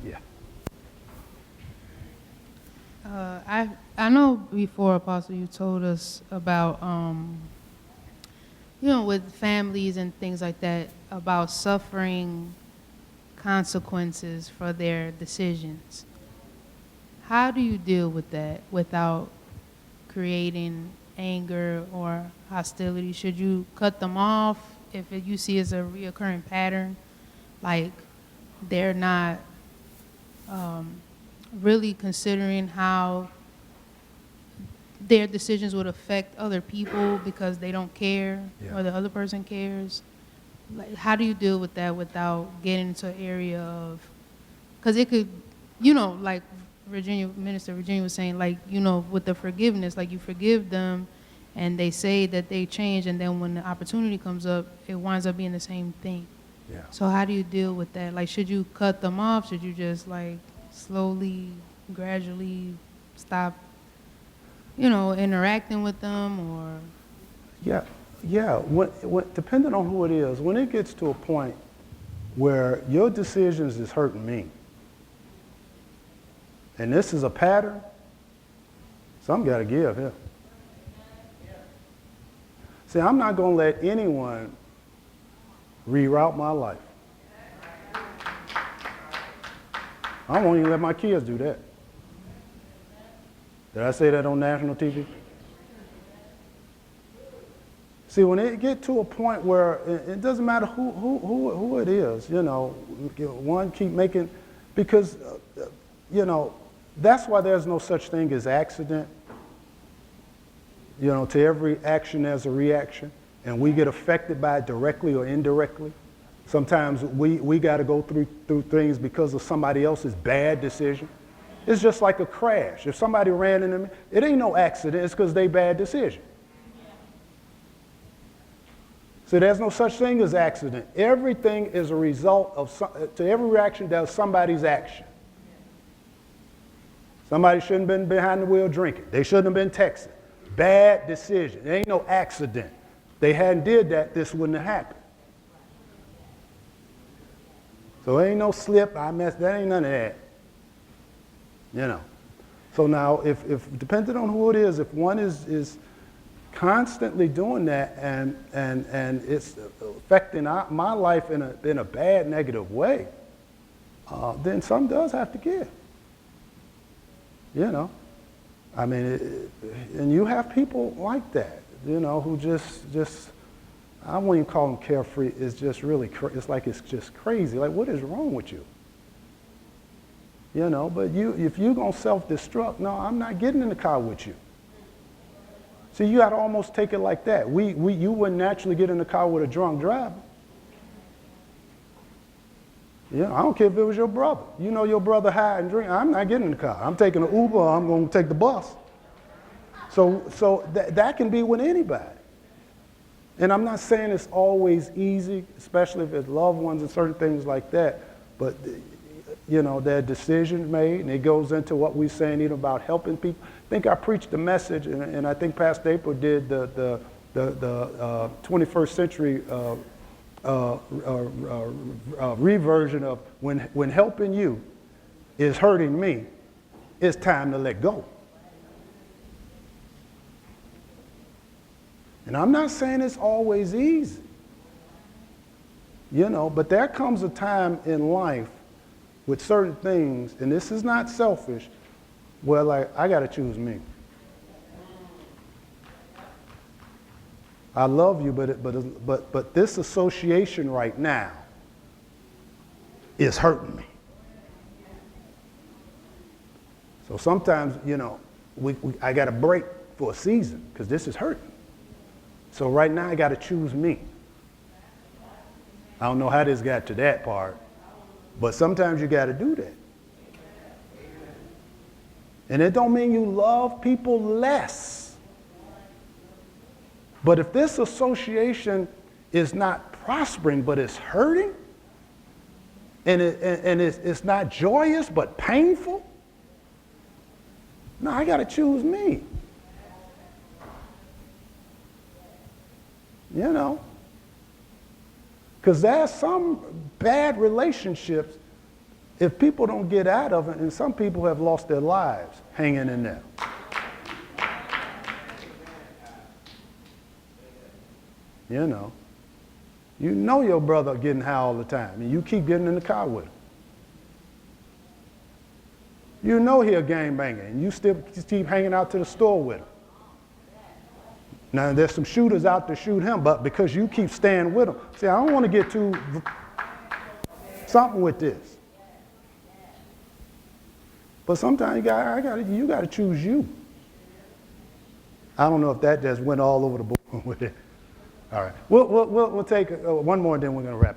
Yeah. I know before, Apostle, you told us about with families and things like that, about suffering consequences for their decisions. How do you deal with that without creating anger or hostility? Should you cut them off if you see it's a reoccurring pattern, like they're not really considering how their decisions would affect other people because they don't care Yeah. or the other person cares? Like, how do you deal with that without getting into an area of, because it could, like Minister Virginia was saying, like, with the forgiveness, like you forgive them and they say that they change, and then when the opportunity comes up, it winds up being the same thing. Yeah. So how do you deal with that? Like, should you cut them off? Should you just like slowly, gradually stop, interacting with them, or? Yeah. Yeah. Depending on who it is, when it gets to a point where your decisions is hurting me, and this is a pattern, some got to give here. See, I'm not going to let anyone reroute my life. I won't even let my kids do that. Did I say that on national TV? See, when it get to a point where it doesn't matter who it is, one keep making, because, that's why there's no such thing as accident. To every action there's a reaction, and we get affected by it directly or indirectly. Sometimes we got to go through things because of somebody else's bad decision. It's just like a crash. If somebody ran into me, it ain't no accident, it's because they bad decision. So there's no such thing as accident. Everything is a result of, to every reaction, there's somebody's action. Somebody shouldn't have been behind the wheel drinking. They shouldn't have been texting. Bad decision. There ain't no accident. They hadn't did that, this wouldn't have happened. So there ain't no slip, I messed, that ain't none of that. So now, if depending on who it is, if one is constantly doing that and it's affecting my life in a bad, negative way, then some does have to give. I mean, and you have people like that, who just I won't even call them carefree. It's just really, it's like it's just crazy. Like, what is wrong with you? But if you're gonna self-destruct, no, I'm not getting in the car with you. See, you got to almost take it like that. You wouldn't naturally get in the car with a drunk driver. I don't care if it was your brother. Your brother high and drink. I'm not getting in the car. I'm taking an Uber or I'm going to take the bus. So that can be with anybody. And I'm not saying it's always easy, especially if it's loved ones and certain things like that. But, their decisions made, and it goes into what we're saying even about helping people. I think I preached the message, and I think Pastor April did the 21st century reversion of when helping you is hurting me, it's time to let go. And I'm not saying it's always easy, but there comes a time in life with certain things, and this is not selfish, where like, I got to choose me. I love you, but this association right now is hurting me. So sometimes, I got to break for a season because this is hurting. So right now I got to choose me. I don't know how this got to that part, but sometimes you got to do that. And it don't mean you love people less. But if this association is not prospering, but it's hurting, and it's not joyous, but painful, no, I got to choose me. Because there's some bad relationships If people don't get out of it, and some people have lost their lives hanging in there. You know your brother getting high all the time, and you keep getting in the car with him. You know he a gangbanger, and you still keep hanging out to the store with him. Now, there's some shooters out to shoot him, but because you keep staying with him. See, I don't want to get too something with this. But sometimes you got to choose you. I don't know if that just went all over the board with it. All right, we'll take one more, and then we're going to wrap